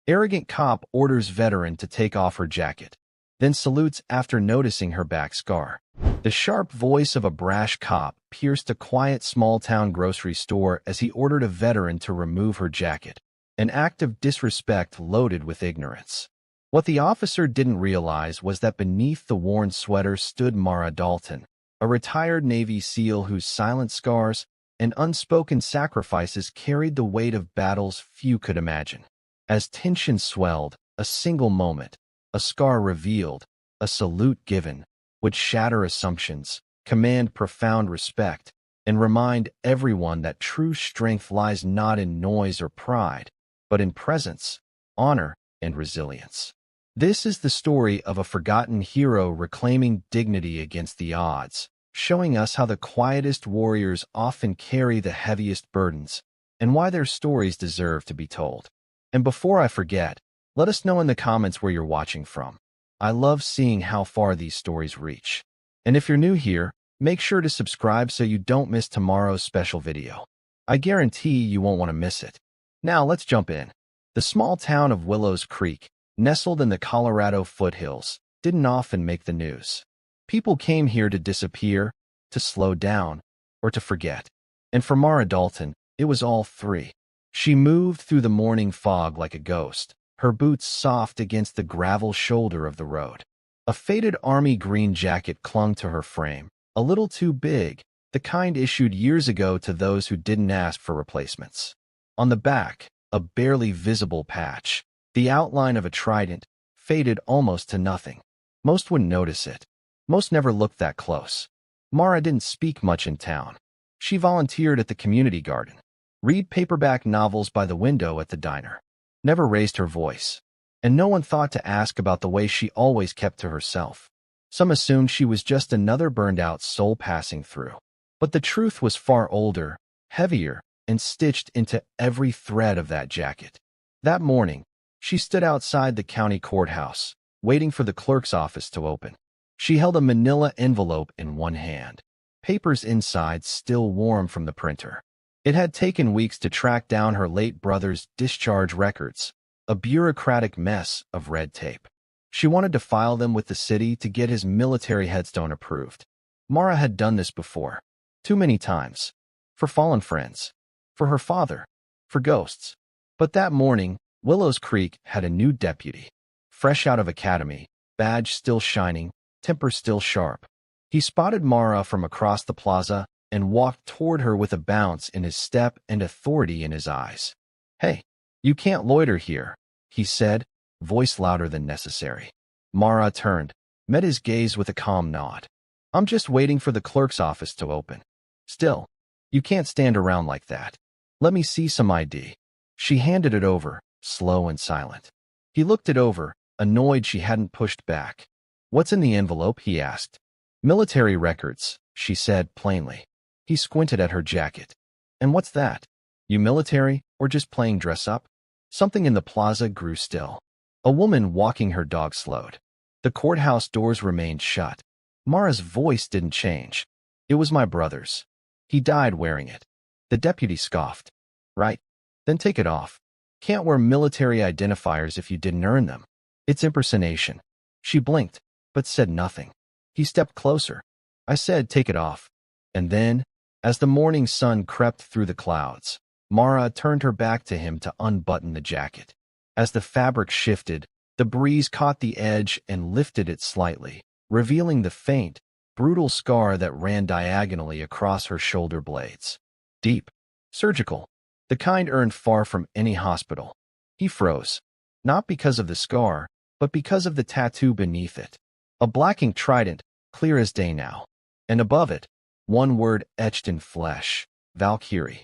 Arrogant cop orders veteran to take off her jacket, then salutes after noticing her back scar. The sharp voice of a brash cop pierced a quiet small-town grocery store as he ordered a veteran to remove her jacket, an act of disrespect loaded with ignorance. What the officer didn't realize was that beneath the worn sweater stood Mara Dalton, a retired Navy SEAL whose silent scars and unspoken sacrifices carried the weight of battles few could imagine. As tension swelled, a single moment, a scar revealed, a salute given, would shatter assumptions, command profound respect, and remind everyone that true strength lies not in noise or pride, but in presence, honor, and resilience. This is the story of a forgotten hero reclaiming dignity against the odds, showing us how the quietest warriors often carry the heaviest burdens, and why their stories deserve to be told. And before I forget, let us know in the comments where you're watching from. I love seeing how far these stories reach. And if you're new here, make sure to subscribe so you don't miss tomorrow's special video. I guarantee you won't want to miss it. Now let's jump in. The small town of Willows Creek, nestled in the Colorado foothills, didn't often make the news. People came here to disappear, to slow down, or to forget. And for Mara Dalton, it was all three. She moved through the morning fog like a ghost, her boots soft against the gravel shoulder of the road. A faded army green jacket clung to her frame, a little too big, the kind issued years ago to those who didn't ask for replacements. On the back, a barely visible patch, the outline of a trident, faded almost to nothing. Most wouldn't notice it. Most never looked that close. Mara didn't speak much in town. She volunteered at the community garden, read paperback novels by the window at the diner, never raised her voice, and no one thought to ask about the way she always kept to herself. Some assumed she was just another burned-out soul passing through. But the truth was far older, heavier, and stitched into every thread of that jacket. That morning, she stood outside the county courthouse, waiting for the clerk's office to open. She held a manila envelope in one hand, papers inside still warm from the printer. It had taken weeks to track down her late brother's discharge records, a bureaucratic mess of red tape. She wanted to file them with the city to get his military headstone approved. Mara had done this before, too many times, for fallen friends, for her father, for ghosts. But that morning, Willows Creek had a new deputy, fresh out of academy, badge still shining, temper still sharp. He spotted Mara from across the plaza and walked toward her with a bounce in his step and authority in his eyes. "Hey, you can't loiter here," he said, voice louder than necessary. Mara turned, met his gaze with a calm nod. "I'm just waiting for the clerk's office to open." "Still, you can't stand around like that. Let me see some ID." She handed it over, slow and silent. He looked it over, annoyed she hadn't pushed back. "What's in the envelope?" he asked. "Military records," she said plainly. He squinted at her jacket. "And what's that? You military, or just playing dress-up?" Something in the plaza grew still. A woman walking her dog slowed. The courthouse doors remained shut. Mara's voice didn't change. "It was my brother's. He died wearing it." The deputy scoffed. "Right. Then take it off. Can't wear military identifiers if you didn't earn them. It's impersonation." She blinked, but said nothing. He stepped closer. "I said take it off." And then, as the morning sun crept through the clouds, Mara turned her back to him to unbutton the jacket. As the fabric shifted, the breeze caught the edge and lifted it slightly, revealing the faint, brutal scar that ran diagonally across her shoulder blades. Deep, surgical, the kind earned far from any hospital. He froze, not because of the scar, but because of the tattoo beneath it. A black ink trident, clear as day now. And above it, one word etched in flesh: Valkyrie.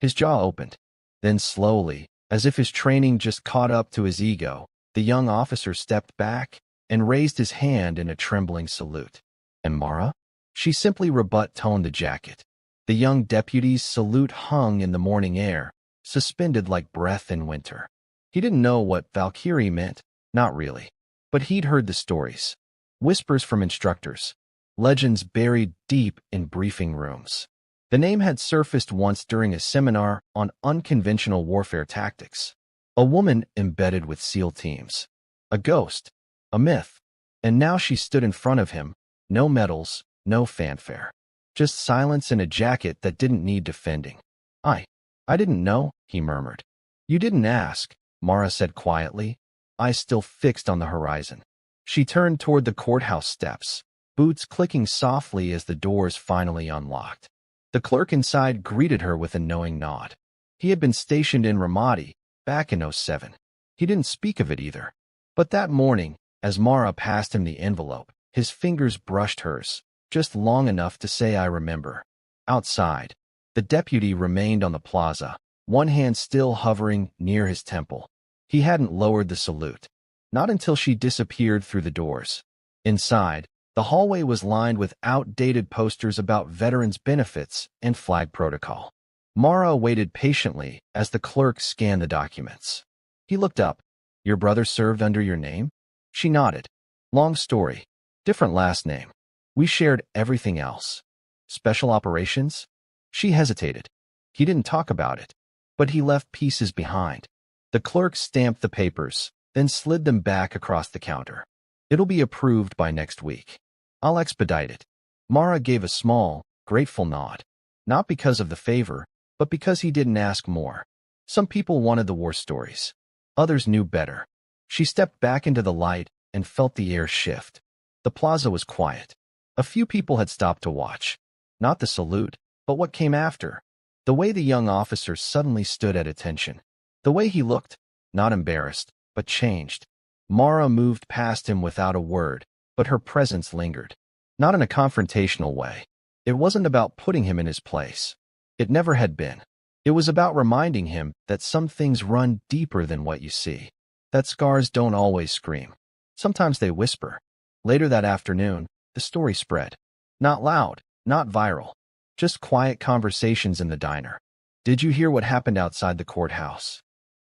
His jaw opened. Then slowly, as if his training just caught up to his ego, the young officer stepped back and raised his hand in a trembling salute. "And Mara?" She simply rebut-toned the jacket. The young deputy's salute hung in the morning air, suspended like breath in winter. He didn't know what Valkyrie meant, not really. But he'd heard the stories. Whispers from instructors. Legends buried deep in briefing rooms. The name had surfaced once during a seminar on unconventional warfare tactics. A woman embedded with SEAL teams. A ghost. A myth. And now she stood in front of him. No medals, no fanfare. Just silence and a jacket that didn't need defending. I didn't know, he murmured. You didn't ask, Mara said quietly, eyes still fixed on the horizon. She turned toward the courthouse steps, boots clicking softly as the doors finally unlocked. The clerk inside greeted her with a knowing nod. He had been stationed in Ramadi, back in '07. He didn't speak of it either. But that morning, as Mara passed him the envelope, his fingers brushed hers, just long enough to say I remember. Outside, the deputy remained on the plaza, one hand still hovering near his temple. He hadn't lowered the salute. Not until she disappeared through the doors. Inside, the hallway was lined with outdated posters about veterans' benefits and flag protocol. Mara waited patiently as the clerk scanned the documents. He looked up. Your brother served under your name? She nodded. Long story. Different last name. We shared everything else. Special operations? She hesitated. He didn't talk about it, but he left pieces behind. The clerk stamped the papers, then slid them back across the counter. It'll be approved by next week. I'll expedite it. Mara gave a small, grateful nod. Not because of the favor, but because he didn't ask more. Some people wanted the war stories. Others knew better. She stepped back into the light and felt the air shift. The plaza was quiet. A few people had stopped to watch. Not the salute, but what came after. The way the young officer suddenly stood at attention. The way he looked, not embarrassed, but changed. Mara moved past him without a word, but her presence lingered. Not in a confrontational way. It wasn't about putting him in his place. It never had been. It was about reminding him that some things run deeper than what you see. That scars don't always scream. Sometimes they whisper. Later that afternoon, the story spread. Not loud, not viral. Just quiet conversations in the diner. Did you hear what happened outside the courthouse?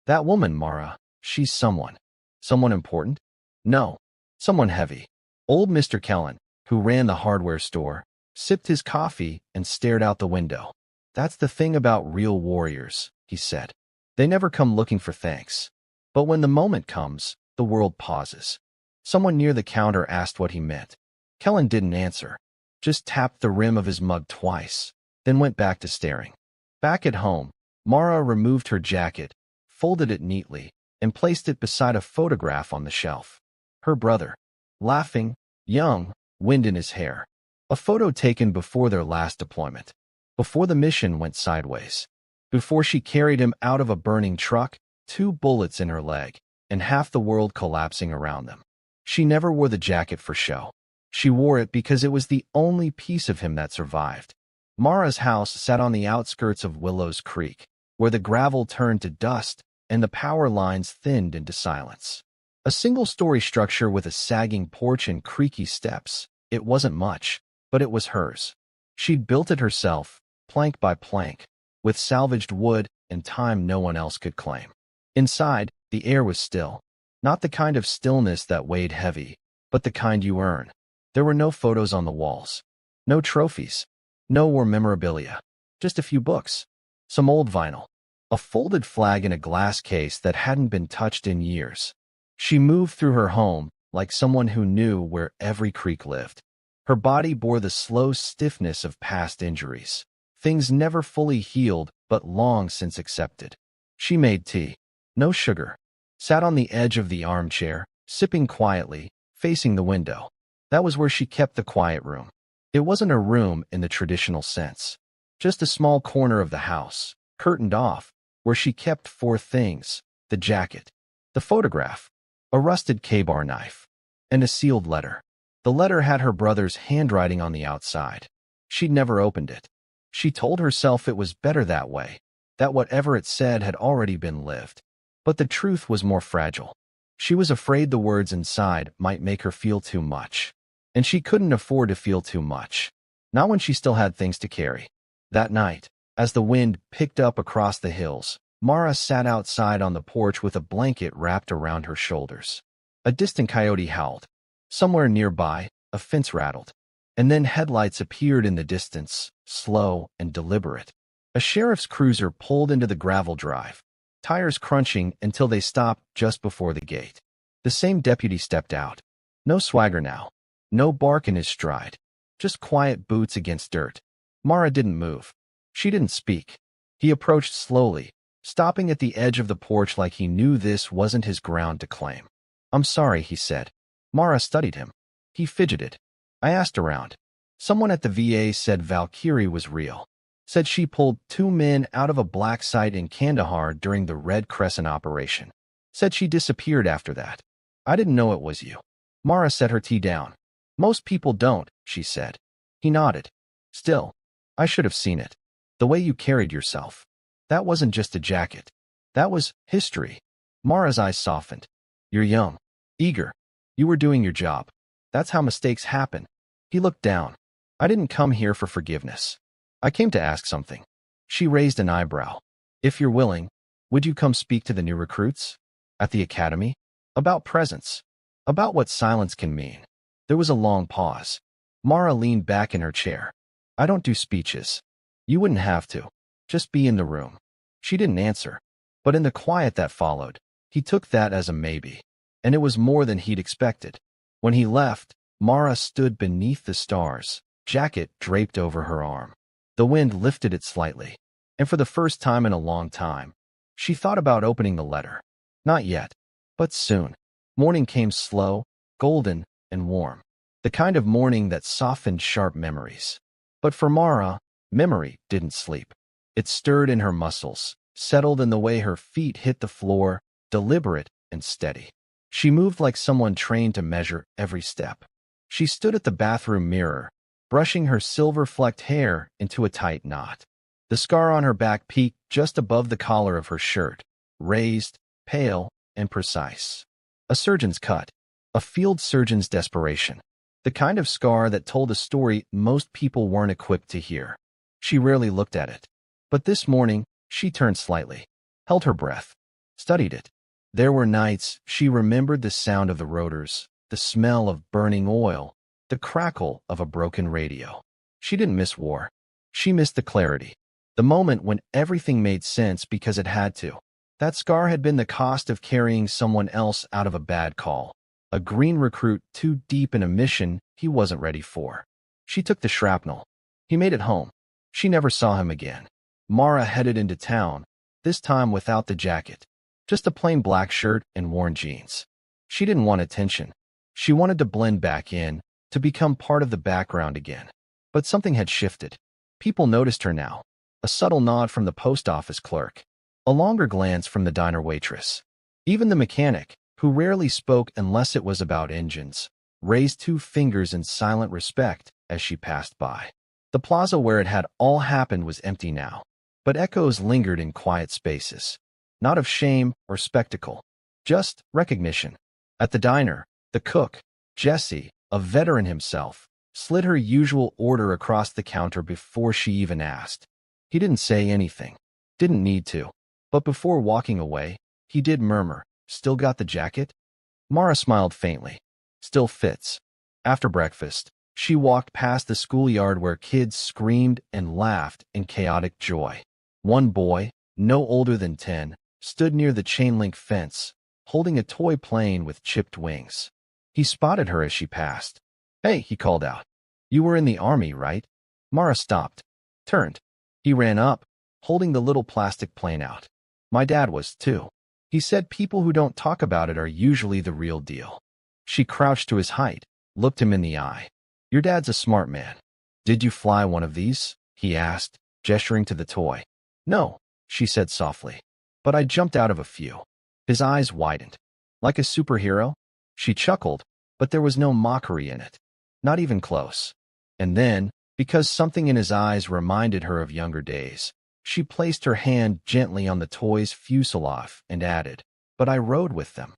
That woman, Mara, she's someone. Someone important? No. Someone heavy. Old Mr. Kellen, who ran the hardware store, sipped his coffee and stared out the window. That's the thing about real warriors, he said. They never come looking for thanks. But when the moment comes, the world pauses. Someone near the counter asked what he meant. Kellen didn't answer. Just tapped the rim of his mug twice, then went back to staring. Back at home, Mara removed her jacket, folded it neatly, and placed it beside a photograph on the shelf. Her brother, laughing, young, wind in his hair. A photo taken before their last deployment. Before the mission went sideways. Before she carried him out of a burning truck, 2 bullets in her leg, and half the world collapsing around them. She never wore the jacket for show. She wore it because it was the only piece of him that survived. Mara's house sat on the outskirts of Willows Creek, where the gravel turned to dust and the power lines thinned into silence. A single-story structure with a sagging porch and creaky steps. It wasn't much, but it was hers. She'd built it herself, plank by plank, with salvaged wood and time no one else could claim. Inside, the air was still. Not the kind of stillness that weighed heavy, but the kind you earn. There were no photos on the walls. No trophies. No war memorabilia. Just a few books. Some old vinyl. A folded flag in a glass case that hadn't been touched in years. She moved through her home like someone who knew where every creek lived. Her body bore the slow stiffness of past injuries. Things never fully healed, but long since accepted. She made tea. No sugar. Sat on the edge of the armchair, sipping quietly, facing the window. That was where she kept the quiet room. It wasn't a room in the traditional sense. Just a small corner of the house, curtained off, where she kept 4 things: the jacket, the photograph, a rusted K-bar knife, and a sealed letter. The letter had her brother's handwriting on the outside. She'd never opened it. She told herself it was better that way, that whatever it said had already been lived. But the truth was more fragile. She was afraid the words inside might make her feel too much. And she couldn't afford to feel too much. Not when she still had things to carry. That night, as the wind picked up across the hills, Mara sat outside on the porch with a blanket wrapped around her shoulders. A distant coyote howled. Somewhere nearby, a fence rattled. And then headlights appeared in the distance, slow and deliberate. A sheriff's cruiser pulled into the gravel drive. tires crunching until they stopped just before the gate. The same deputy stepped out. No swagger now. No bark in his stride. Just quiet boots against dirt. Mara didn't move. She didn't speak. He approached slowly, stopping at the edge of the porch like he knew this wasn't his ground to claim. "I'm sorry," he said. Mara studied him. He fidgeted. "I asked around. Someone at the VA said Valkyrie was real. Said she pulled 2 men out of a black site in Kandahar during the Red Crescent operation. Said she disappeared after that. I didn't know it was you." Mara set her tea down. "Most people don't," she said. He nodded. "Still, I should have seen it. The way you carried yourself. That wasn't just a jacket. That was history." Mara's eyes softened. "You're young. Eager. You were doing your job. That's how mistakes happen." He looked down. "I didn't come here for forgiveness. I came to ask something." She raised an eyebrow. "If you're willing, would you come speak to the new recruits? At the academy? About presence. About what silence can mean." There was a long pause. Mara leaned back in her chair. "I don't do speeches. You wouldn't have to. Just be in the room." She didn't answer. But in the quiet that followed, he took that as a maybe. And it was more than he'd expected. When he left, Mara stood beneath the stars, jacket draped over her arm. The wind lifted it slightly, and for the first time in a long time, she thought about opening the letter. Not yet, but soon. Morning came slow, golden, and warm. The kind of morning that softened sharp memories. But for Mara, memory didn't sleep. It stirred in her muscles, settled in the way her feet hit the floor, deliberate and steady. She moved like someone trained to measure every step. She stood at the bathroom mirror, brushing her silver-flecked hair into a tight knot. The scar on her back peaked just above the collar of her shirt, raised, pale, and precise. A surgeon's cut, a field surgeon's desperation. The kind of scar that told a story most people weren't equipped to hear. She rarely looked at it. But this morning, she turned slightly, held her breath, studied it. There were nights she remembered the sound of the rotors, the smell of burning oil, the crackle of a broken radio. She didn't miss war. She missed the clarity, the moment when everything made sense because it had to. That scar had been the cost of carrying someone else out of a bad call, a green recruit too deep in a mission he wasn't ready for. She took the shrapnel. He made it home. She never saw him again. Mara headed into town, this time without the jacket. Just a plain black shirt and worn jeans. She didn't want attention. She wanted to blend back in, to become part of the background again. But something had shifted. People noticed her now. A subtle nod from the post office clerk. A longer glance from the diner waitress. Even the mechanic, who rarely spoke unless it was about engines, raised 2 fingers in silent respect as she passed by. The plaza where it had all happened was empty now, but echoes lingered in quiet spaces. Not of shame or spectacle, just recognition. At the diner, the cook, Jesse, a veteran himself, slid her usual order across the counter before she even asked. He didn't say anything, didn't need to, but before walking away, he did murmur, "Still got the jacket?" Mara smiled faintly. "Still fits." After breakfast, she walked past the schoolyard where kids screamed and laughed in chaotic joy. One boy, no older than 10, stood near the chain-link fence, holding a toy plane with chipped wings. He spotted her as she passed. "Hey," he called out. "You were in the army, right?" Mara stopped, turned. He ran up, holding the little plastic plane out. "My dad was, too." He said people who don't talk about it are usually the real deal. She crouched to his height, looked him in the eye. "Your dad's a smart man. Did you fly one of these?" he asked, gesturing to the toy. "No," she said softly. "But I jumped out of a few." His eyes widened. "Like a superhero?" She chuckled, but there was no mockery in it. Not even close. And then, because something in his eyes reminded her of younger days, she placed her hand gently on the toy's fuselage and added, "But I rode with them."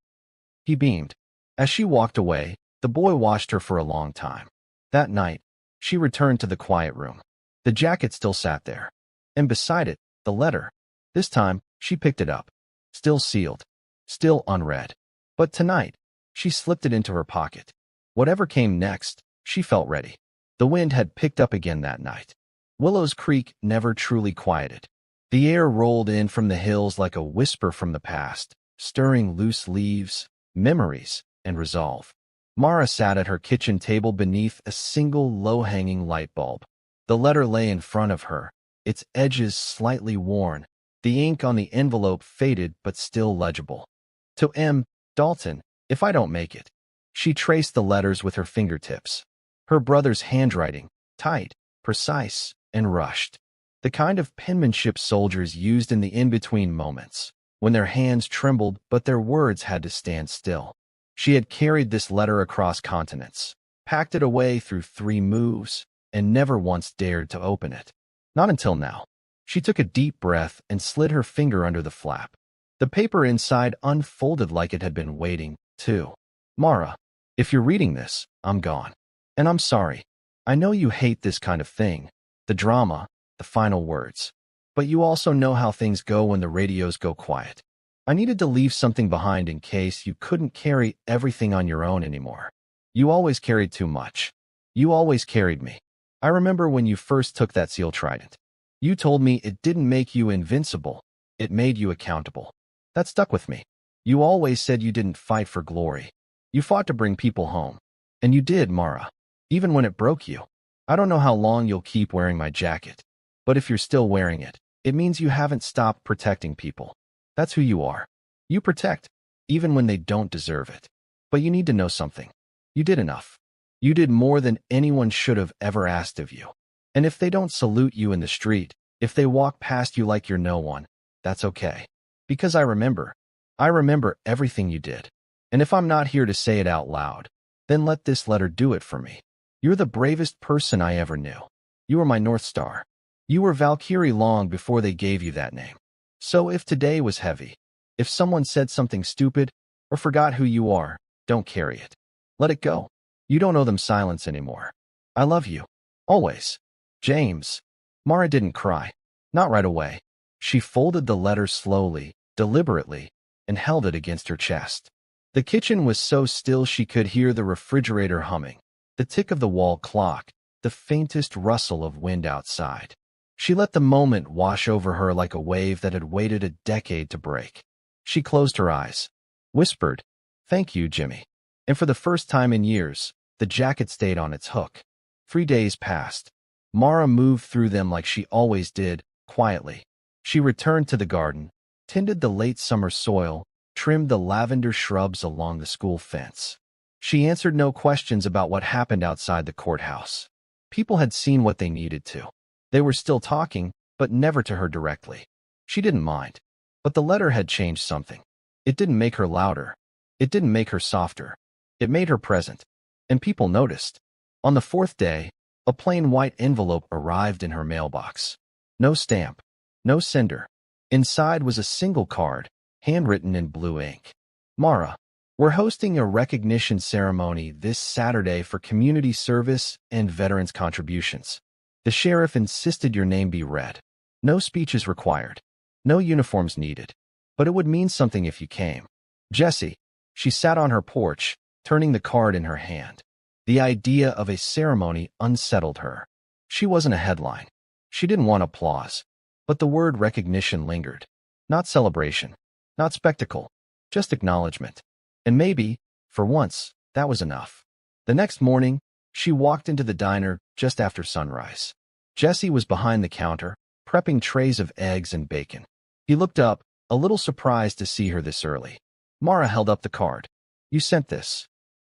He beamed. As she walked away, the boy watched her for a long time. That night, she returned to the quiet room. The jacket still sat there. And beside it, the letter. This time, she picked it up. Still sealed. Still unread. But tonight, she slipped it into her pocket. Whatever came next, she felt ready. The wind had picked up again that night. Willow's Creek never truly quieted. The air rolled in from the hills like a whisper from the past, stirring loose leaves, memories, and resolve. Mara sat at her kitchen table beneath a single low-hanging light bulb. The letter lay in front of her, its edges slightly worn, the ink on the envelope faded but still legible. To M. Dalton, if I don't make it. She traced the letters with her fingertips. Her brother's handwriting, tight, precise, and rushed. The kind of penmanship soldiers used in the in-between moments, when their hands trembled but their words had to stand still. She had carried this letter across continents, packed it away through 3 moves, and never once dared to open it. Not until now. She took a deep breath and slid her finger under the flap. The paper inside unfolded like it had been waiting, too. Mara, if you're reading this, I'm gone. And I'm sorry. I know you hate this kind of thing, the drama, the final words. But you also know how things go when the radios go quiet. I needed to leave something behind in case you couldn't carry everything on your own anymore. You always carried too much. You always carried me. I remember when you first took that seal trident. You told me it didn't make you invincible, it made you accountable. That stuck with me. You always said you didn't fight for glory. You fought to bring people home. And you did, Mara. Even when it broke you. I don't know how long you'll keep wearing my jacket. But if you're still wearing it, it means you haven't stopped protecting people. That's who you are. You protect, even when they don't deserve it. But you need to know something. You did enough. You did more than anyone should have ever asked of you. And if they don't salute you in the street, if they walk past you like you're no one, that's okay. Because I remember everything you did. And if I'm not here to say it out loud, then let this letter do it for me. You're the bravest person I ever knew. You were my North Star. You were Valkyrie long before they gave you that name. So if today was heavy, if someone said something stupid, or forgot who you are, don't carry it. Let it go. You don't owe them silence anymore. I love you. Always. James. Mara didn't cry. Not right away. She folded the letter slowly, deliberately, and held it against her chest. The kitchen was so still she could hear the refrigerator humming, the tick of the wall clock, the faintest rustle of wind outside. She let the moment wash over her like a wave that had waited a decade to break. She closed her eyes, whispered, "Thank you, Jimmy." And for the first time in years, the jacket stayed on its hook. 3 days passed. Mara moved through them like she always did, quietly. She returned to the garden, tended the late summer soil, trimmed the lavender shrubs along the school fence. She answered no questions about what happened outside the courthouse. People had seen what they needed to. They were still talking, but never to her directly. She didn't mind. But the letter had changed something. It didn't make her louder. It didn't make her softer. It made her present. And people noticed. On the 4th day, a plain white envelope arrived in her mailbox. No stamp. No sender. Inside was a single card, handwritten in blue ink. Mara, we're hosting a recognition ceremony this Saturday for community service and veterans' contributions. The sheriff insisted your name be read. No speeches required. No uniforms needed. But it would mean something if you came. Jessie. She sat on her porch, turning the card in her hand. The idea of a ceremony unsettled her. She wasn't a headline. She didn't want applause. But the word recognition lingered. Not celebration. Not spectacle. Just acknowledgement. And maybe, for once, that was enough. The next morning, she walked into the diner just after sunrise. Jessie was behind the counter, prepping trays of eggs and bacon. He looked up, a little surprised to see her this early. Mara held up the card. You sent this.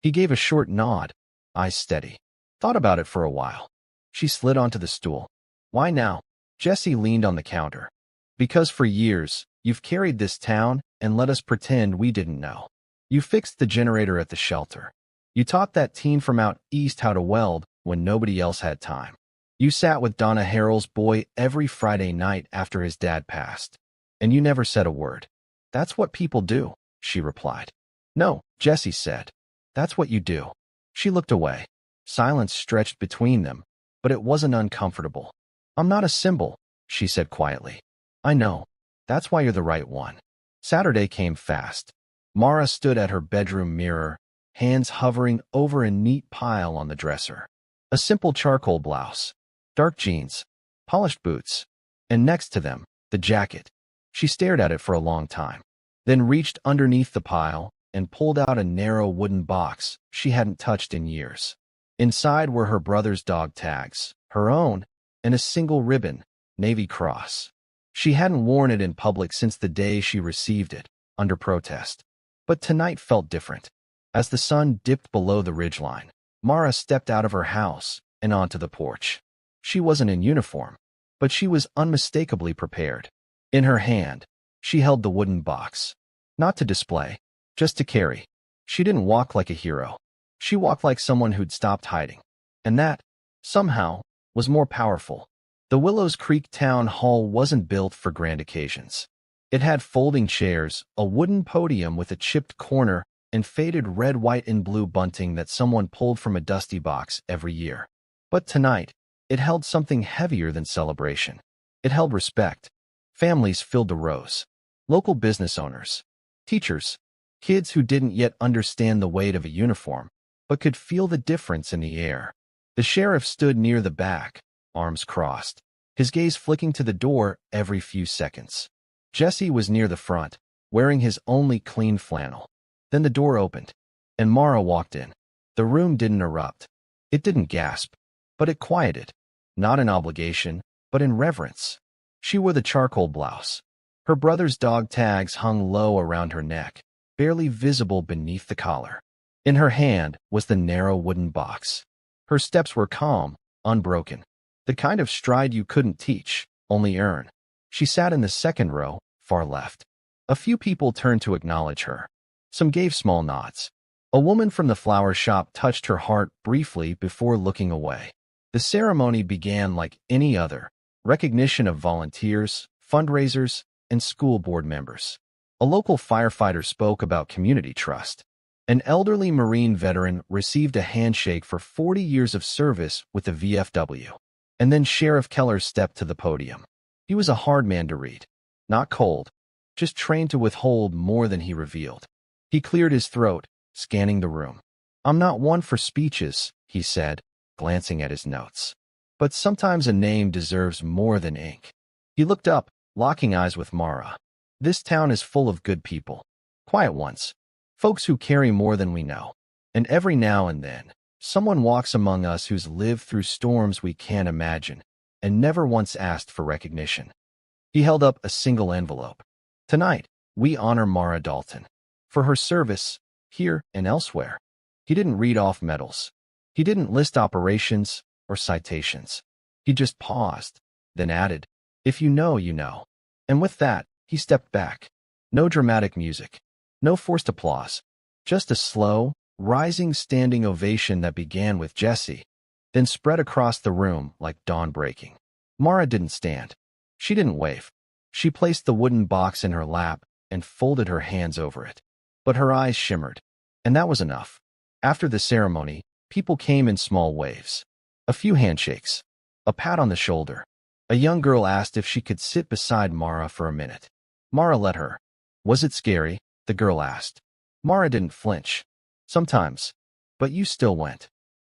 He gave a short nod, eyes steady. Thought about it for a while. She slid onto the stool. Why now? Jessie leaned on the counter. Because for years, you've carried this town and let us pretend we didn't know. You fixed the generator at the shelter. You taught that teen from out east how to weld when nobody else had time. You sat with Donna Harrell's boy every Friday night after his dad passed. And you never said a word. That's what people do, she replied. No, Jessie said. That's what you do. She looked away. Silence stretched between them, but it wasn't uncomfortable. I'm not a symbol, she said quietly. I know. That's why you're the right one. Saturday came fast. Mara stood at her bedroom mirror, hands hovering over a neat pile on the dresser. A simple charcoal blouse, dark jeans, polished boots, and next to them, The jacket. She stared at it for a long time, then reached underneath the pile and pulled out a narrow wooden box she hadn't touched in years. Inside were her brother's dog tags, her own, and a single ribbon, Navy Cross. She hadn't worn it in public since the day she received it, under protest. But tonight felt different. As the sun dipped below the ridgeline, Mara stepped out of her house and onto the porch. She wasn't in uniform, but she was unmistakably prepared. In her hand, she held the wooden box. Not to display, just to carry. She didn't walk like a hero. She walked like someone who'd stopped hiding. And that, somehow, was more powerful. The Willows Creek Town Hall wasn't built for grand occasions. It had folding chairs, a wooden podium with a chipped corner, and faded red, white, and blue bunting that someone pulled from a dusty box every year. But tonight, it held something heavier than celebration. It held respect. Families filled the rows. Local business owners, teachers, kids who didn't yet understand the weight of a uniform, but could feel the difference in the air. The sheriff stood near the back, arms crossed, his gaze flicking to the door every few seconds. Jesse was near the front, wearing his only clean flannel. Then the door opened, and Mara walked in. The room didn't erupt. It didn't gasp, but it quieted, not in obligation, but in reverence. She wore the charcoal blouse. Her brother's dog tags hung low around her neck, barely visible beneath the collar. In her hand was the narrow wooden box. Her steps were calm, unbroken, the kind of stride you couldn't teach, only earn. She sat in the second row, far left. A few people turned to acknowledge her. Some gave small nods. A woman from the flower shop touched her heart briefly before looking away. The ceremony began like any other, recognition of volunteers, fundraisers, and school board members. A local firefighter spoke about community trust. An elderly Marine veteran received a handshake for 40 years of service with the VFW. And then Sheriff Keller stepped to the podium. He was a hard man to read. Not cold, just trained to withhold more than he revealed. He cleared his throat, scanning the room. "I'm not one for speeches," he said, glancing at his notes. "But sometimes a name deserves more than ink." He looked up, locking eyes with Mara. "This town is full of good people. Quiet ones. Folks who carry more than we know. And every now and then, someone walks among us who's lived through storms we can't imagine, and never once asked for recognition." He held up a single envelope. "Tonight, we honor Mara Dalton. For her service, here and elsewhere." He didn't read off medals. He didn't list operations or citations. He just paused, then added, "If you know, you know." And with that, he stepped back. No dramatic music. No forced applause. Just a slow, rising standing ovation that began with Jesse, then spread across the room like dawn breaking. Mara didn't stand. She didn't wave. She placed the wooden box in her lap and folded her hands over it. But her eyes shimmered. And that was enough. After the ceremony, people came in small waves. A few handshakes. A pat on the shoulder. A young girl asked if she could sit beside Mara for a minute. Mara let her. "Was it scary?" the girl asked. Mara didn't flinch. "Sometimes. But you still went."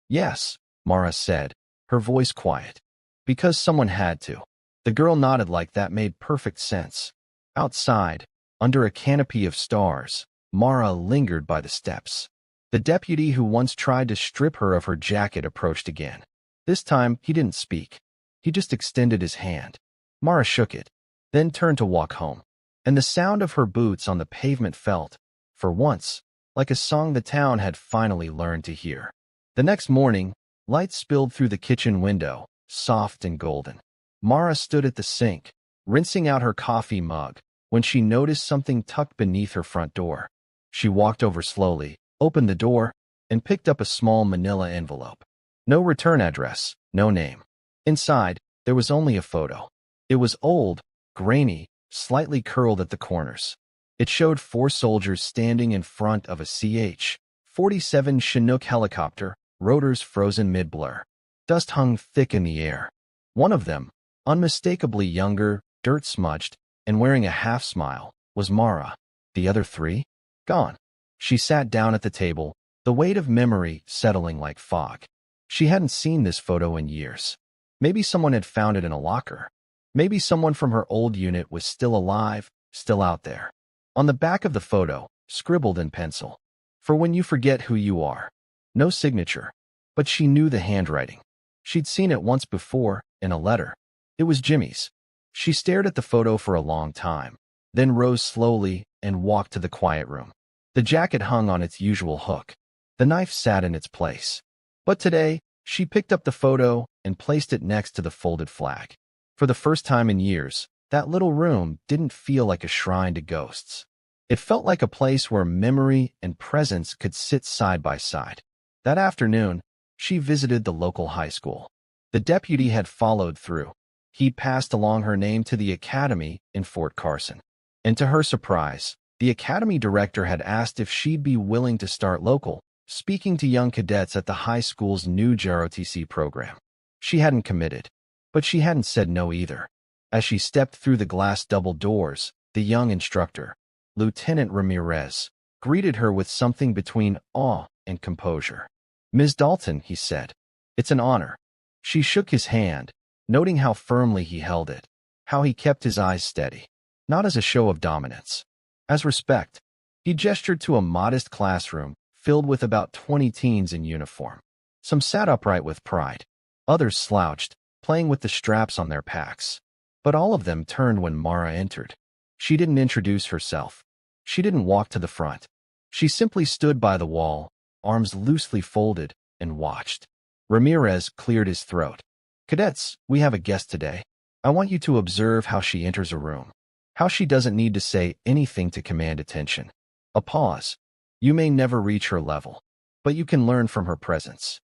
"Yes," Mara said, her voice quiet. "Because someone had to." The girl nodded like that made perfect sense. Outside, under a canopy of stars, Mara lingered by the steps. The deputy who once tried to strip her of her jacket approached again. This time, he didn't speak. He just extended his hand. Mara shook it, then turned to walk home. And the sound of her boots on the pavement felt, for once, like a song the town had finally learned to hear. The next morning, light spilled through the kitchen window, soft and golden. Mara stood at the sink, rinsing out her coffee mug, when she noticed something tucked beneath her front door. She walked over slowly, opened the door, and picked up a small manila envelope. No return address, no name. Inside, there was only a photo. It was old, grainy, slightly curled at the corners. It showed 4 soldiers standing in front of a CH-47 Chinook helicopter, rotors frozen mid-blur. Dust hung thick in the air. One of them, unmistakably younger, dirt-smudged, and wearing a half-smile, was Mara. The other 3? Gone. She sat down at the table, the weight of memory settling like fog. She hadn't seen this photo in years. Maybe someone had found it in a locker. Maybe someone from her old unit was still alive, still out there. On the back of the photo, scribbled in pencil, "For when you forget who you are." No signature, but she knew the handwriting. She'd seen it once before, in a letter. It was Jimmy's. She stared at the photo for a long time, then rose slowly and walked to the quiet room. The jacket hung on its usual hook. The knife sat in its place. But today, she picked up the photo and placed it next to the folded flag. For the first time in years, that little room didn't feel like a shrine to ghosts. It felt like a place where memory and presence could sit side by side. That afternoon, she visited the local high school. The deputy had followed through. He'd passed along her name to the academy in Fort Carson. And to her surprise, the academy director had asked if she'd be willing to start local, speaking to young cadets at the high school's new JROTC program. She hadn't committed, but she hadn't said no either. As she stepped through the glass double doors, the young instructor, Lieutenant Ramirez, greeted her with something between awe and composure. "Ms. Dalton," he said, "it's an honor." She shook his hand, noting how firmly he held it, how he kept his eyes steady, not as a show of dominance, as respect. He gestured to a modest classroom filled with about 20 teens in uniform. Some sat upright with pride. Others slouched, playing with the straps on their packs. But all of them turned when Mara entered. She didn't introduce herself. She didn't walk to the front. She simply stood by the wall, arms loosely folded, and watched. Ramirez cleared his throat. "Cadets, we have a guest today. I want you to observe how she enters a room. How she doesn't need to say anything to command attention. A pause. You may never reach her level, but you can learn from her presence."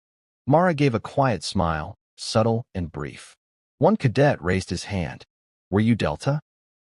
Mara gave a quiet smile, subtle and brief. One cadet raised his hand. "Were you Delta?"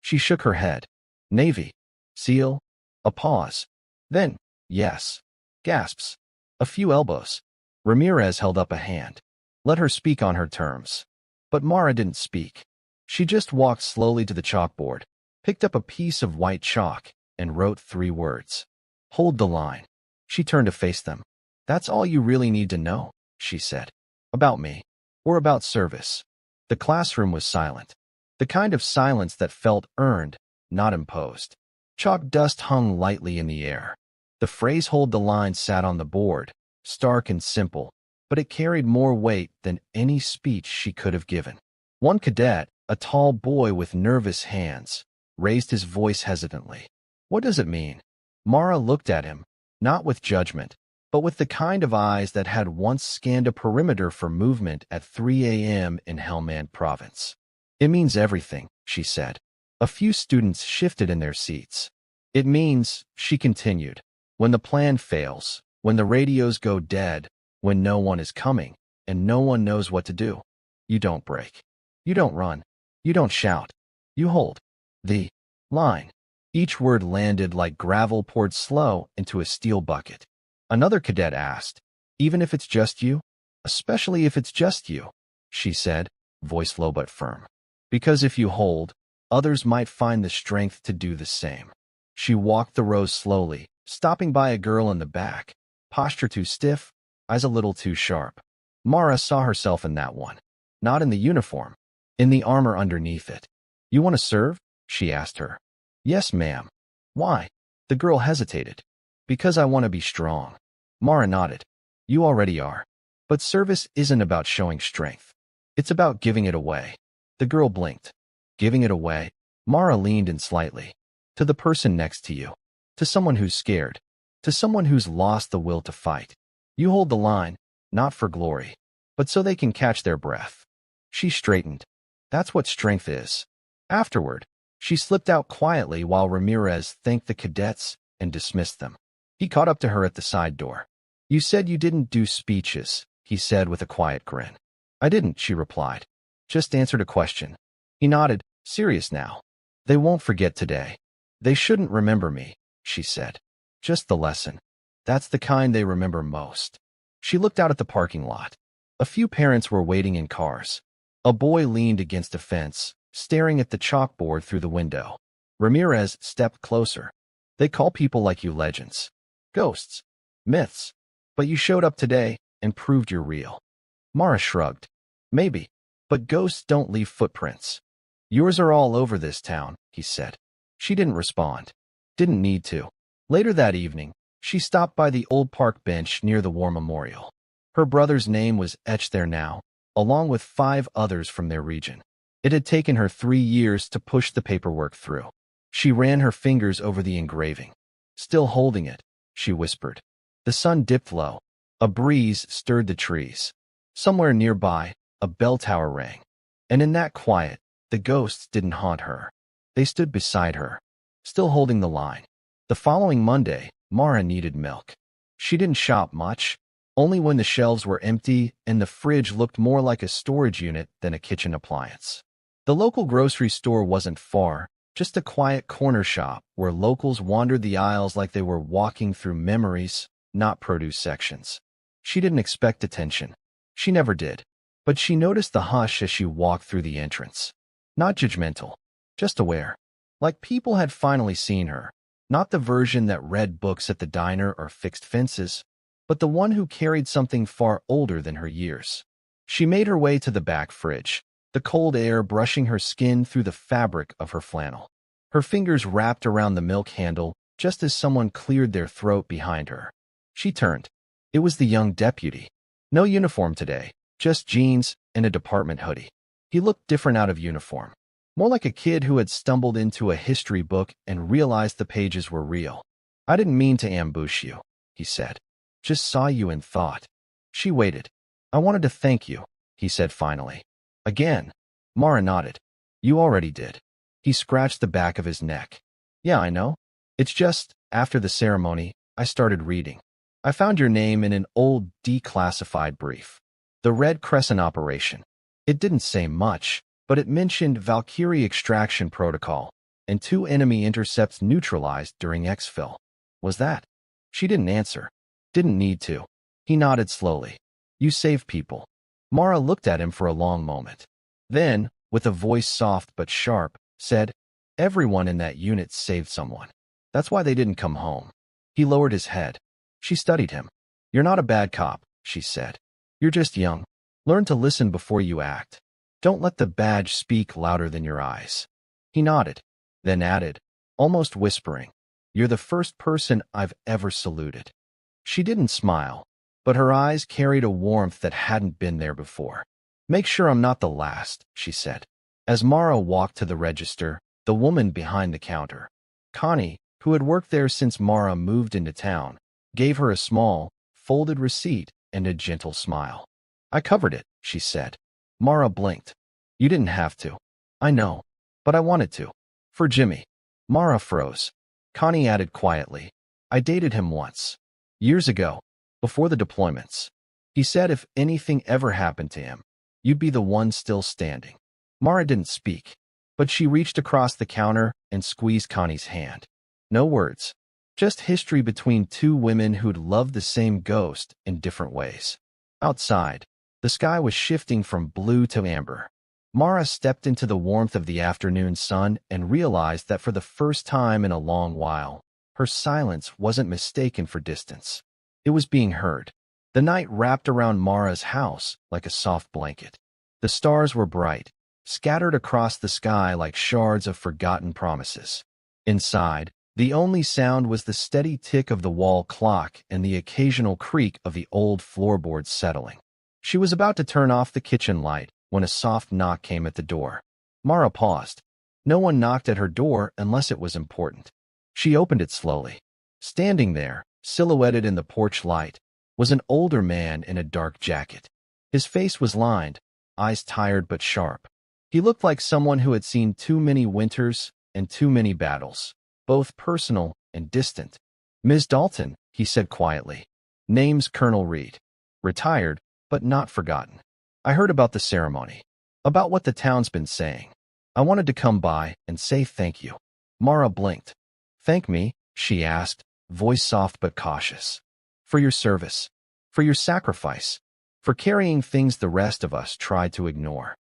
She shook her head. "Navy. SEAL." A pause. Then, "Yes." Gasps. A few elbows. Ramirez held up a hand. Let her speak on her terms. But Mara didn't speak. She just walked slowly to the chalkboard, picked up a piece of white chalk, and wrote 3 words. "Hold the line." She turned to face them. "That's all you really need to know," she said. "About me. Or about service." The classroom was silent. The kind of silence that felt earned, not imposed. Chalk dust hung lightly in the air. The phrase "hold the line" sat on the board, stark and simple, but it carried more weight than any speech she could have given. One cadet, a tall boy with nervous hands, raised his voice hesitantly. "What does it mean?" Mara looked at him, not with judgment, but with the kind of eyes that had once scanned a perimeter for movement at 3 a.m. in Helmand Province. "It means everything," she said. A few students shifted in their seats. "It means," she continued, "when the plan fails, when the radios go dead, when no one is coming, and no one knows what to do, you don't break. You don't run. You don't shout. You hold the line." Each word landed like gravel poured slow into a steel bucket. Another cadet asked, "Even if it's just you?" "Especially if it's just you," she said, voice low but firm. "Because if you hold, others might find the strength to do the same." She walked the rows slowly, stopping by a girl in the back, posture too stiff, eyes a little too sharp. Mara saw herself in that one. Not in the uniform, in the armor underneath it. "You want to serve?" she asked her. "Yes, ma'am." "Why?" The girl hesitated. "Because I want to be strong." Mara nodded. "You already are. But service isn't about showing strength. It's about giving it away." The girl blinked. "Giving it away?" Mara leaned in slightly. "To the person next to you. To someone who's scared. To someone who's lost the will to fight. You hold the line, not for glory, but so they can catch their breath." She straightened. "That's what strength is." Afterward, she slipped out quietly while Ramirez thanked the cadets and dismissed them. He caught up to her at the side door. "You said you didn't do speeches," he said with a quiet grin. "I didn't," she replied. "Just answered a question." He nodded, serious now. "They won't forget today. They shouldn't remember me," she said. "Just the lesson. That's the kind they remember most." She looked out at the parking lot. A few parents were waiting in cars. A boy leaned against a fence, staring at the chalkboard through the window. Ramirez stepped closer. "They call people like you legends. Ghosts. Myths. But you showed up today and proved you're real." Mara shrugged. "Maybe. But ghosts don't leave footprints. Yours are all over this town, he said. She didn't respond. Didn't need to. Later that evening, she stopped by the old park bench near the war memorial. Her brother's name was etched there now, along with 5 others from their region. It had taken her 3 years to push the paperwork through. She ran her fingers over the engraving. Still holding it, she whispered. The sun dipped low. A breeze stirred the trees. Somewhere nearby, a bell tower rang. And in that quiet, the ghosts didn't haunt her. They stood beside her, still holding the line. The following Monday, Mara needed milk. She didn't shop much, only when the shelves were empty and the fridge looked more like a storage unit than a kitchen appliance. The local grocery store wasn't far, just a quiet corner shop where locals wandered the aisles like they were walking through memories, not produce sections. She didn't expect attention. She never did. But she noticed the hush as she walked through the entrance. Not judgmental, just aware. Like people had finally seen her. Not the version that read books at the diner or fixed fences, but the one who carried something far older than her years. She made her way to the back fridge, the cold air brushing her skin through the fabric of her flannel. Her fingers wrapped around the milk handle just as someone cleared their throat behind her. She turned. It was the young deputy. No uniform today, just jeans and a department hoodie. He looked different out of uniform. More like a kid who had stumbled into a history book and realized the pages were real. I didn't mean to ambush you, he said. Just saw you and thought. She waited. I wanted to thank you, he said finally. Again. Mara nodded. You already did. He scratched the back of his neck. Yeah, I know. It's just, after the ceremony, I started reading. I found your name in an old declassified brief. The Red Crescent operation. It didn't say much, but it mentioned Valkyrie extraction protocol and 2 enemy intercepts neutralized during exfil. Was that? She didn't answer. Didn't need to. He nodded slowly. You save people. Mara looked at him for a long moment. Then, with a voice soft but sharp, said, everyone in that unit saved someone. That's why they didn't come home. He lowered his head. She studied him. You're not a bad cop, she said. You're just young. Learn to listen before you act. Don't let the badge speak louder than your eyes. He nodded, then added, almost whispering, you're the first person I've ever saluted. She didn't smile, but her eyes carried a warmth that hadn't been there before. Make sure I'm not the last, she said. As Mara walked to the register, the woman behind the counter, Connie, who had worked there since Mara moved into town, gave her a small, folded receipt and a gentle smile. I covered it, she said. Mara blinked. You didn't have to. I know, but I wanted to. For Jimmy. Mara froze. Connie added quietly. I dated him once. Years ago, before the deployments. He said if anything ever happened to him, you'd be the one still standing. Mara didn't speak, but she reached across the counter and squeezed Connie's hand. No words. Just history between 2 women who'd loved the same ghost in different ways. Outside, the sky was shifting from blue to amber. Mara stepped into the warmth of the afternoon sun and realized that for the first time in a long while, her silence wasn't mistaken for distance. It was being heard. The night wrapped around Mara's house like a soft blanket. The stars were bright, scattered across the sky like shards of forgotten promises. Inside, the only sound was the steady tick of the wall clock and the occasional creak of the old floorboards settling. She was about to turn off the kitchen light when a soft knock came at the door. Mara paused. No one knocked at her door unless it was important. She opened it slowly. Standing there, silhouetted in the porch light, was an older man in a dark jacket. His face was lined, eyes tired but sharp. He looked like someone who had seen too many winters and too many battles, both personal and distant. Ms. Dalton, he said quietly. Name's Colonel Reed. Retired, but not forgotten. I heard about the ceremony, about what the town's been saying. I wanted to come by and say thank you. Mara blinked. Thank me, she asked, voice soft but cautious. For your service. For your sacrifice. For carrying things the rest of us tried to ignore.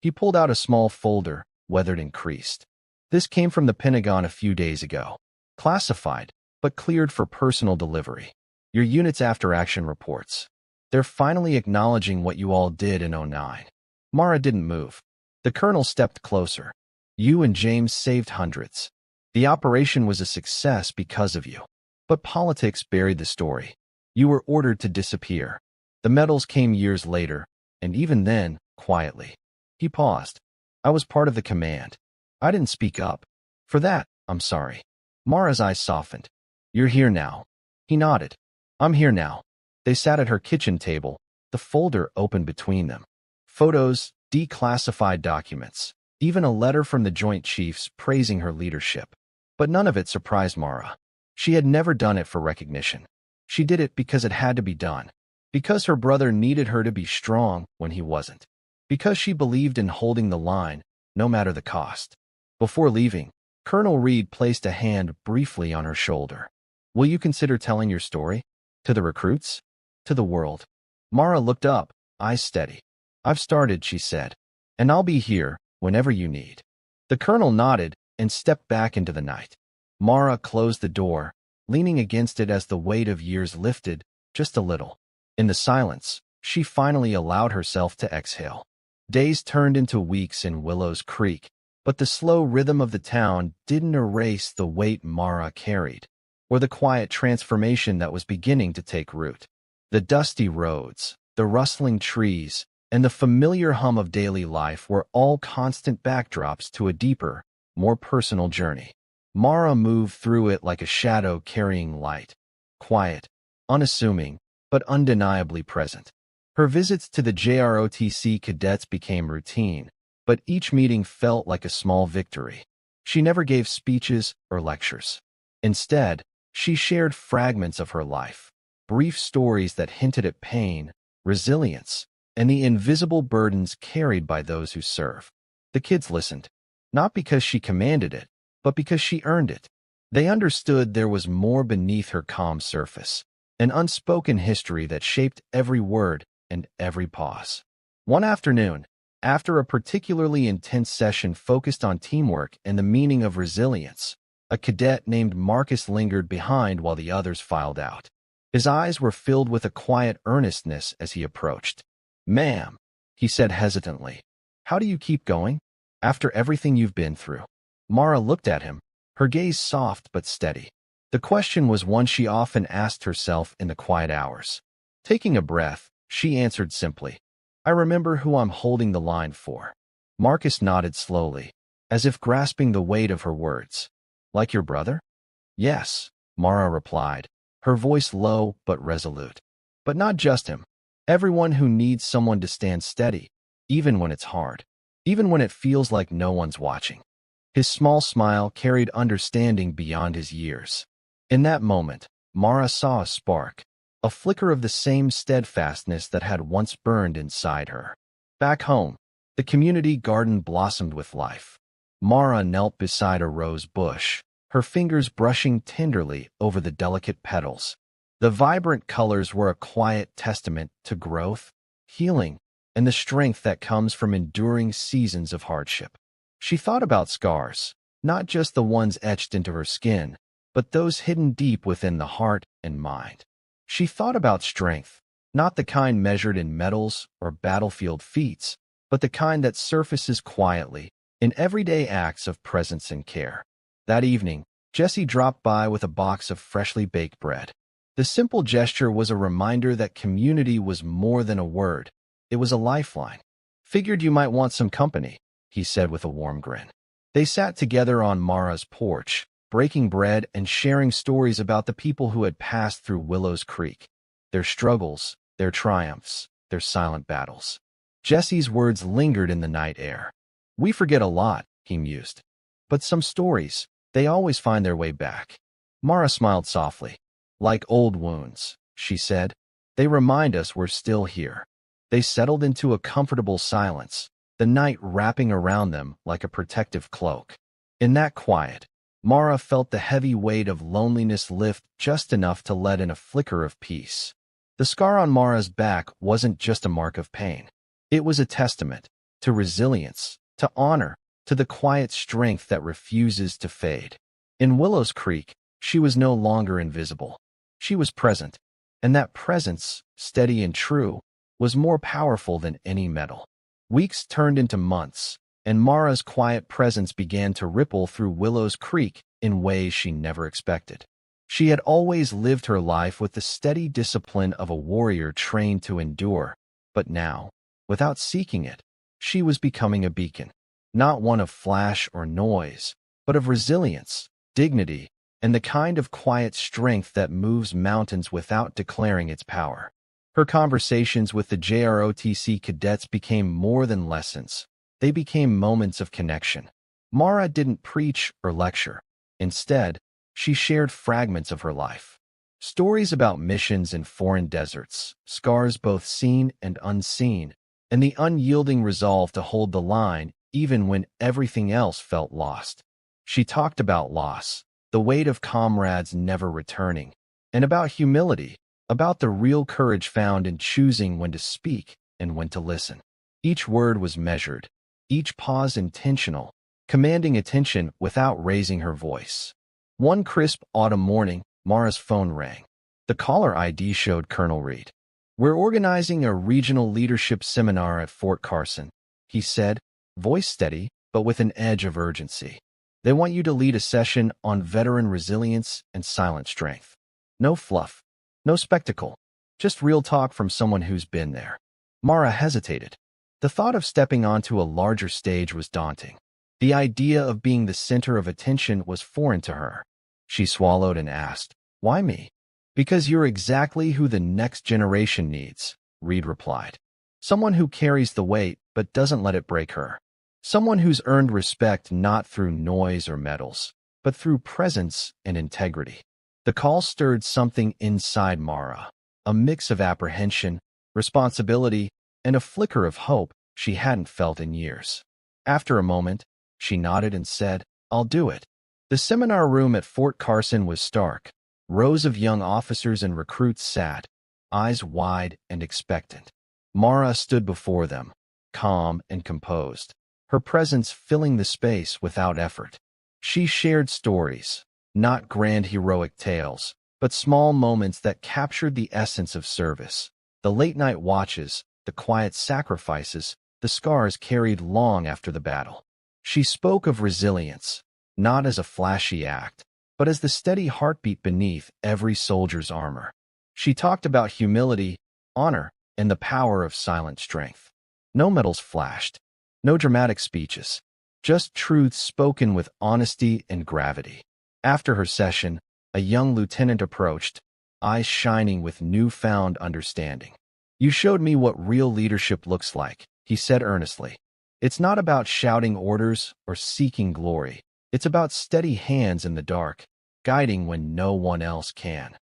He pulled out a small folder, weathered and creased. This came from the Pentagon a few days ago. Classified, but cleared for personal delivery. Your unit's after-action reports. They're finally acknowledging what you all did in '09. Mara didn't move. The colonel stepped closer. You and James saved hundreds. The operation was a success because of you. But politics buried the story. You were ordered to disappear. The medals came years later, and even then, quietly. He paused. I was part of the command. I didn't speak up. For that, I'm sorry. Mara's eyes softened. You're here now. He nodded. I'm here now. They sat at her kitchen table, the folder open between them. Photos, declassified documents, even a letter from the Joint Chiefs praising her leadership. But none of it surprised Mara. She had never done it for recognition. She did it because it had to be done. Because her brother needed her to be strong when he wasn't. Because she believed in holding the line, no matter the cost. Before leaving, Colonel Reed placed a hand briefly on her shoulder. Will you consider telling your story? To the recruits? To the world? Mara looked up, eyes steady. I've started, she said. And I'll be here whenever you need. The colonel nodded and stepped back into the night. Mara closed the door, leaning against it as the weight of years lifted, just a little. In the silence, she finally allowed herself to exhale. Days turned into weeks in Willows Creek, but the slow rhythm of the town didn't erase the weight Mara carried, or the quiet transformation that was beginning to take root. The dusty roads, the rustling trees, and the familiar hum of daily life were all constant backdrops to a deeper, more personal journey. Mara moved through it like a shadow carrying light, quiet, unassuming, but undeniably present. Her visits to the JROTC cadets became routine, but each meeting felt like a small victory. She never gave speeches or lectures. Instead, she shared fragments of her life, brief stories that hinted at pain, resilience, and the invisible burdens carried by those who serve. The kids listened, not because she commanded it, but because she earned it. They understood there was more beneath her calm surface, an unspoken history that shaped every word and every pause. One afternoon, after a particularly intense session focused on teamwork and the meaning of resilience, a cadet named Marcus lingered behind while the others filed out. His eyes were filled with a quiet earnestness as he approached. Ma'am, he said hesitantly, how do you keep going? After everything you've been through. Mara looked at him, her gaze soft but steady. The question was one she often asked herself in the quiet hours. Taking a breath, she answered simply, I remember who I'm holding the line for. Marcus nodded slowly, as if grasping the weight of her words. Like your brother? Yes, Mara replied, her voice low but resolute. But not just him. Everyone who needs someone to stand steady, even when it's hard, even when it feels like no one's watching. His small smile carried understanding beyond his years. In that moment, Mara saw a spark, a flicker of the same steadfastness that had once burned inside her. Back home, the community garden blossomed with life. Mara knelt beside a rose bush, her fingers brushing tenderly over the delicate petals. The vibrant colors were a quiet testament to growth, healing, and the strength that comes from enduring seasons of hardship. She thought about scars, not just the ones etched into her skin, but those hidden deep within the heart and mind. She thought about strength, not the kind measured in medals or battlefield feats, but the kind that surfaces quietly in everyday acts of presence and care. That evening, Jessie dropped by with a box of freshly baked bread. The simple gesture was a reminder that community was more than a word. It was a lifeline. Figured you might want some company, he said with a warm grin. They sat together on Mara's porch, breaking bread and sharing stories about the people who had passed through Willows Creek, their struggles, their triumphs, their silent battles. Jesse's words lingered in the night air. We forget a lot, he mused. But some stories, they always find their way back. Mara smiled softly. Like old wounds, she said. They remind us we're still here. They settled into a comfortable silence, the night wrapping around them like a protective cloak. In that quiet, Mara felt the heavy weight of loneliness lift just enough to let in a flicker of peace. The scar on Mara's back wasn't just a mark of pain. It was a testament to resilience, to honor, to the quiet strength that refuses to fade. In Willows Creek, she was no longer invisible. She was present, and that presence, steady and true, was more powerful than any medal. Weeks turned into months, and Mara's quiet presence began to ripple through Willow's Creek in ways she never expected. She had always lived her life with the steady discipline of a warrior trained to endure, but now, without seeking it, she was becoming a beacon, not one of flash or noise, but of resilience, dignity, and the kind of quiet strength that moves mountains without declaring its power. Her conversations with the JROTC cadets became more than lessons. They became moments of connection. Mara didn't preach or lecture. Instead, she shared fragments of her life. Stories about missions in foreign deserts, scars both seen and unseen, and the unyielding resolve to hold the line even when everything else felt lost. She talked about loss, the weight of comrades never returning, and about humility, about the real courage found in choosing when to speak and when to listen. Each word was measured, each pause intentional, commanding attention without raising her voice. One crisp autumn morning, Mara's phone rang. The caller ID showed Colonel Reed. "We're organizing a regional leadership seminar at Fort Carson," he said, voice steady, but with an edge of urgency. "They want you to lead a session on veteran resilience and silent strength. No fluff, no spectacle, just real talk from someone who's been there." Mara hesitated. The thought of stepping onto a larger stage was daunting. The idea of being the center of attention was foreign to her. She swallowed and asked, "Why me?" "Because you're exactly who the next generation needs," Reed replied. "Someone who carries the weight but doesn't let it break her. Someone who's earned respect not through noise or medals, but through presence and integrity." The call stirred something inside Mara, a mix of apprehension, responsibility, and a flicker of hope she hadn't felt in years. After a moment, she nodded and said, "I'll do it." The seminar room at Fort Carson was stark. Rows of young officers and recruits sat, eyes wide and expectant. Mara stood before them, calm and composed, her presence filling the space without effort. She shared stories, not grand heroic tales, but small moments that captured the essence of service. The late-night watches, the quiet sacrifices, the scars carried long after the battle. She spoke of resilience, not as a flashy act, but as the steady heartbeat beneath every soldier's armor. She talked about humility, honor, and the power of silent strength. No medals flashed, no dramatic speeches, just truths spoken with honesty and gravity. After her session, a young lieutenant approached, eyes shining with newfound understanding. "You showed me what real leadership looks like," he said earnestly. "It's not about shouting orders or seeking glory. It's about steady hands in the dark, guiding when no one else can."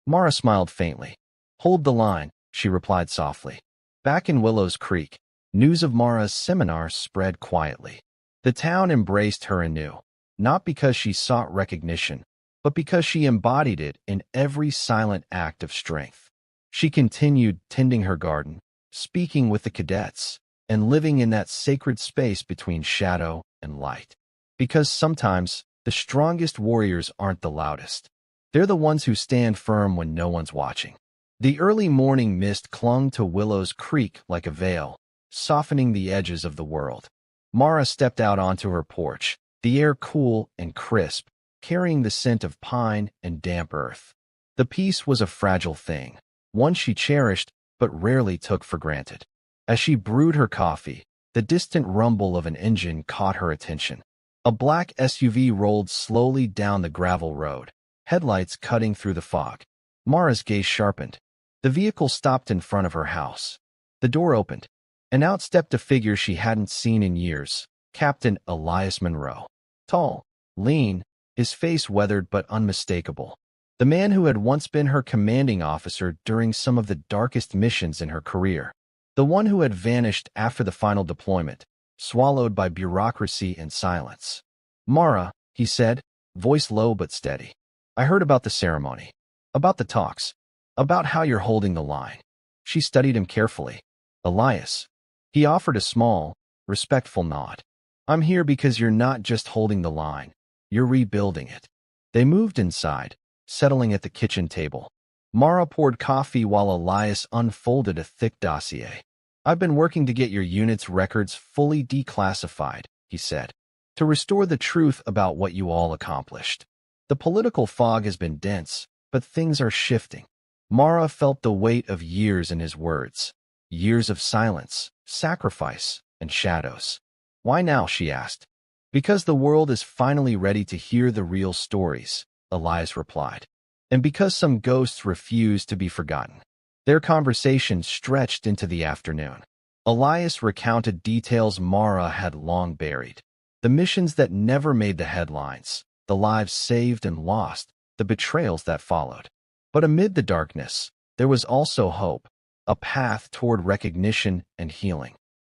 Mara smiled faintly. "Hold the line," she replied softly. Back in Willow's Creek, news of Mara's seminar spread quietly. The town embraced her anew, not because she sought recognition, but because she embodied it in every silent act of strength. She continued tending her garden, speaking with the cadets, and living in that sacred space between shadow and light. Because sometimes, the strongest warriors aren't the loudest. They're the ones who stand firm when no one's watching. The early morning mist clung to Willow's Creek like a veil, softening the edges of the world. Mara stepped out onto her porch, the air cool and crisp, carrying the scent of pine and damp earth. The peace was a fragile thing, one she cherished but rarely took for granted. As she brewed her coffee, the distant rumble of an engine caught her attention. A black SUV rolled slowly down the gravel road, headlights cutting through the fog. Mara's gaze sharpened. The vehicle stopped in front of her house. The door opened, and out stepped a figure she hadn't seen in years, Captain Elias Monroe. Tall, lean, his face weathered but unmistakable. The man who had once been her commanding officer during some of the darkest missions in her career. The one who had vanished after the final deployment, swallowed by bureaucracy and silence. "Mara," he said, voice low but steady. "I heard about the ceremony, about the talks, about how you're holding the line." She studied him carefully. "Elias." He offered a small, respectful nod. "I'm here because you're not just holding the line, you're rebuilding it." They moved inside, settling at the kitchen table. Mara poured coffee while Elias unfolded a thick dossier. I've been working to get your unit's records fully declassified, he said, to restore the truth about what you all accomplished. The political fog has been dense, but things are shifting. Mara felt the weight of years in his words. Years of silence, sacrifice, and shadows. Why now, she asked. Because the world is finally ready to hear the real stories, Elias replied. And because some ghosts refuse to be forgotten. Their conversation stretched into the afternoon. Elias recounted details Mara had long buried. The missions that never made the headlines, the lives saved and lost, the betrayals that followed. But amid the darkness, there was also hope, a path toward recognition and healing.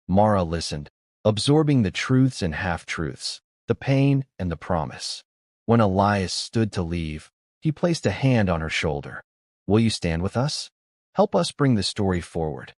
Mara listened, absorbing the truths and half-truths, the pain and the promise. When Elias stood to leave, he placed a hand on her shoulder. Will you stand with us? Help us bring the story forward.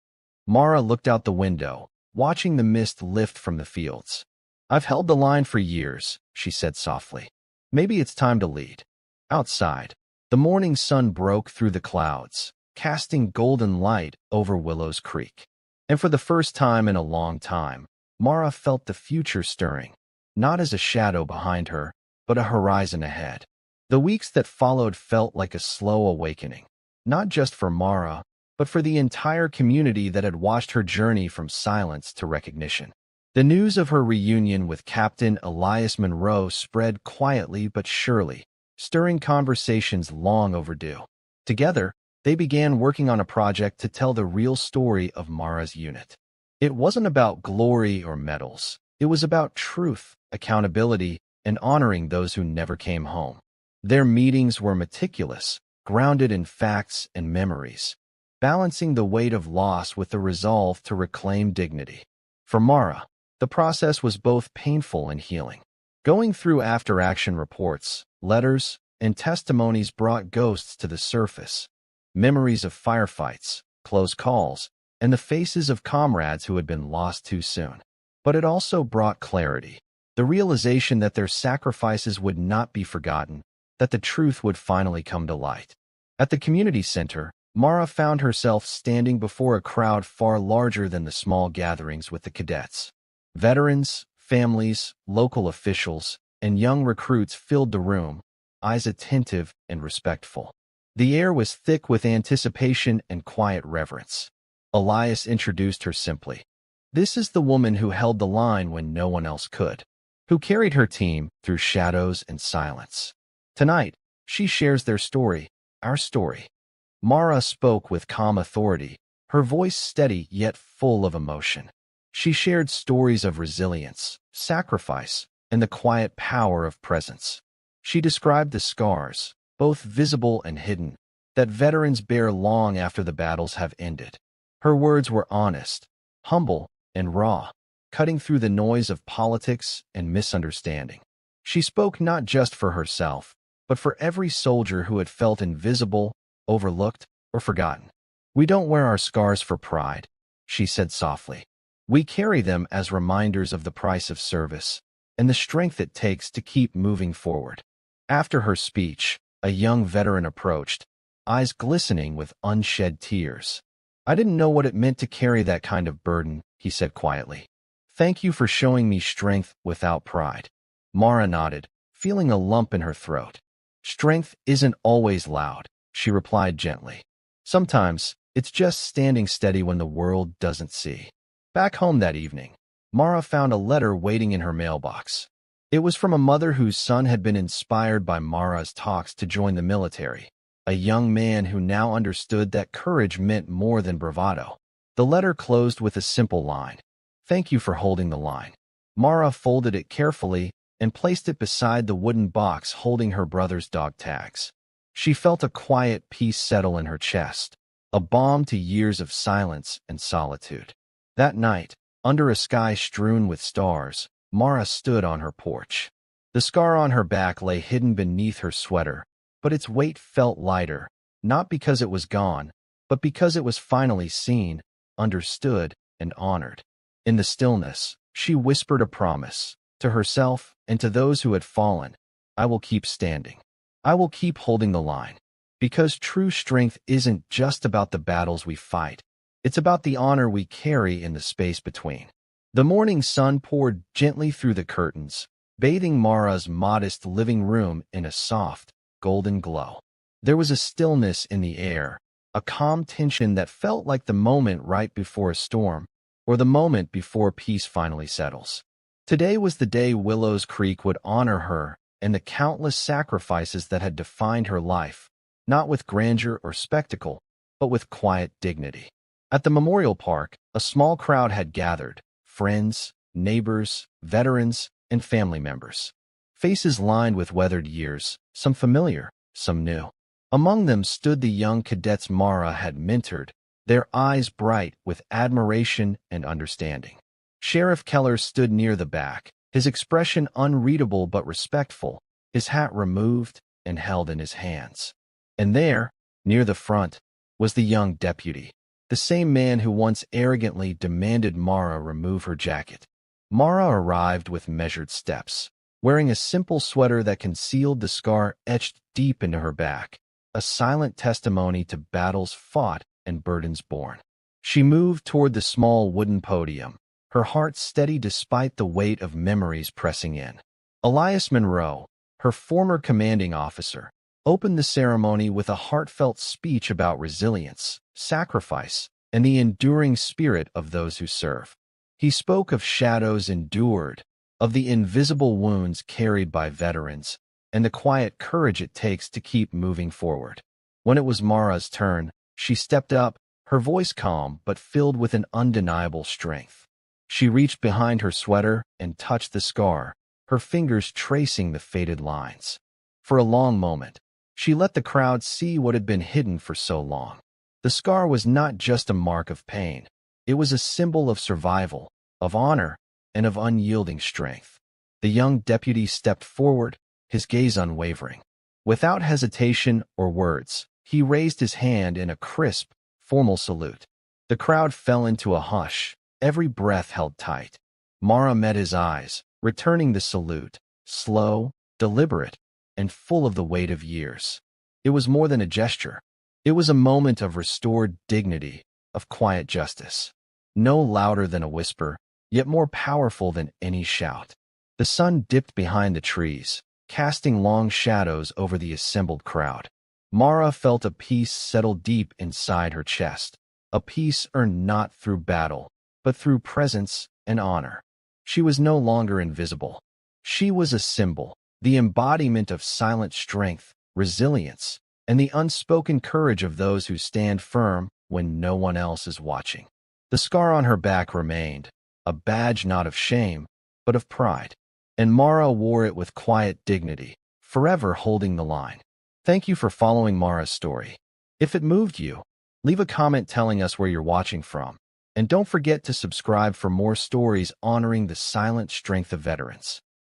Mara looked out the window, watching the mist lift from the fields. I've held the line for years, she said softly. Maybe it's time to lead. Outside, the morning sun broke through the clouds, casting golden light over Willows Creek. And for the first time in a long time, Mara felt the future stirring, not as a shadow behind her, but a horizon ahead. The weeks that followed felt like a slow awakening, not just for Mara, but for the entire community that had watched her journey from silence to recognition. The news of her reunion with Captain Elias Monroe spread quietly but surely, stirring conversations long overdue. Together, they began working on a project to tell the real story of Mara's unit. It wasn't about glory or medals. It was about truth, accountability, and honoring those who never came home. Their meetings were meticulous, grounded in facts and memories, balancing the weight of loss with the resolve to reclaim dignity. For Mara, the process was both painful and healing. Going through after-action reports, letters, and testimonies brought ghosts to the surface. Memories of firefights, close calls, and the faces of comrades who had been lost too soon. But it also brought clarity, the realization that their sacrifices would not be forgotten, that the truth would finally come to light. At the community center, Mara found herself standing before a crowd far larger than the small gatherings with the cadets. Veterans, families, local officials, and young recruits filled the room, eyes attentive and respectful. The air was thick with anticipation and quiet reverence. Elias introduced her simply. This is the woman who held the line when no one else could, who carried her team through shadows and silence. Tonight, she shares their story, our story. Mara spoke with calm authority, her voice steady yet full of emotion. She shared stories of resilience, sacrifice, and the quiet power of presence. She described the scars, both visible and hidden, that veterans bear long after the battles have ended. Her words were honest, humble, and raw, cutting through the noise of politics and misunderstanding. She spoke not just for herself, but for every soldier who had felt invisible, overlooked, or forgotten. We don't wear our scars for pride, she said softly. We carry them as reminders of the price of service and the strength it takes to keep moving forward. After her speech, a young veteran approached, eyes glistening with unshed tears. I didn't know what it meant to carry that kind of burden, he said quietly. Thank you for showing me strength without pride. Mara nodded, feeling a lump in her throat. Strength isn't always loud, she replied gently. Sometimes, it's just standing steady when the world doesn't see. Back home that evening, Mara found a letter waiting in her mailbox. It was from a mother whose son had been inspired by Mara's talks to join the military, a young man who now understood that courage meant more than bravado. The letter closed with a simple line. Thank you for holding the line. Mara folded it carefully and placed it beside the wooden box holding her brother's dog tags. She felt a quiet peace settle in her chest, a balm to years of silence and solitude. That night, under a sky strewn with stars, Mara stood on her porch. The scar on her back lay hidden beneath her sweater, but its weight felt lighter, not because it was gone, but because it was finally seen, understood, and honored. In the stillness, she whispered a promise, to herself and to those who had fallen. I will keep standing. I will keep holding the line. Because true strength isn't just about the battles we fight. It's about the honor we carry in the space between. The morning sun poured gently through the curtains, bathing Mara's modest living room in a soft, golden glow. There was a stillness in the air, a calm tension that felt like the moment right before a storm, or the moment before peace finally settles. Today was the day Willows Creek would honor her and the countless sacrifices that had defined her life, not with grandeur or spectacle, but with quiet dignity. At the memorial park, a small crowd had gathered, friends, neighbors, veterans, and family members. Faces lined with weathered years, some familiar, some new. Among them stood the young cadets Mara had mentored, their eyes bright with admiration and understanding. Sheriff Keller stood near the back, his expression unreadable but respectful, his hat removed and held in his hands. And there, near the front, was the young deputy, the same man who once arrogantly demanded Mara remove her jacket. Mara arrived with measured steps, wearing a simple sweater that concealed the scar etched deep into her back, a silent testimony to battles fought and burdens borne. She moved toward the small wooden podium, her heart steady despite the weight of memories pressing in. Elias Monroe, her former commanding officer, opened the ceremony with a heartfelt speech about resilience, sacrifice, and the enduring spirit of those who serve. He spoke of shadows endured, of the invisible wounds carried by veterans, and the quiet courage it takes to keep moving forward. When it was Mara's turn, she stepped up, her voice calm but filled with an undeniable strength. She reached behind her sweater and touched the scar, her fingers tracing the faded lines. For a long moment, she let the crowd see what had been hidden for so long. The scar was not just a mark of pain. It was a symbol of survival, of honor, and of unyielding strength. The young deputy stepped forward, his gaze unwavering. Without hesitation or words, he raised his hand in a crisp, formal salute. The crowd fell into a hush, every breath held tight. Mara met his eyes, returning the salute, slow, deliberate, and full of the weight of years. It was more than a gesture. It was a moment of restored dignity, of quiet justice. No louder than a whisper, yet more powerful than any shout. The sun dipped behind the trees, casting long shadows over the assembled crowd. Mara felt a peace settle deep inside her chest, a peace earned not through battle, but through presence and honor. She was no longer invisible. She was a symbol, the embodiment of silent strength, resilience, and the unspoken courage of those who stand firm when no one else is watching. The scar on her back remained, a badge not of shame, but of pride, and Mara wore it with quiet dignity, forever holding the line. Thank you for following Mara's story. If it moved you, leave a comment telling us where you're watching from, and don't forget to subscribe for more stories honoring the silent strength of veterans.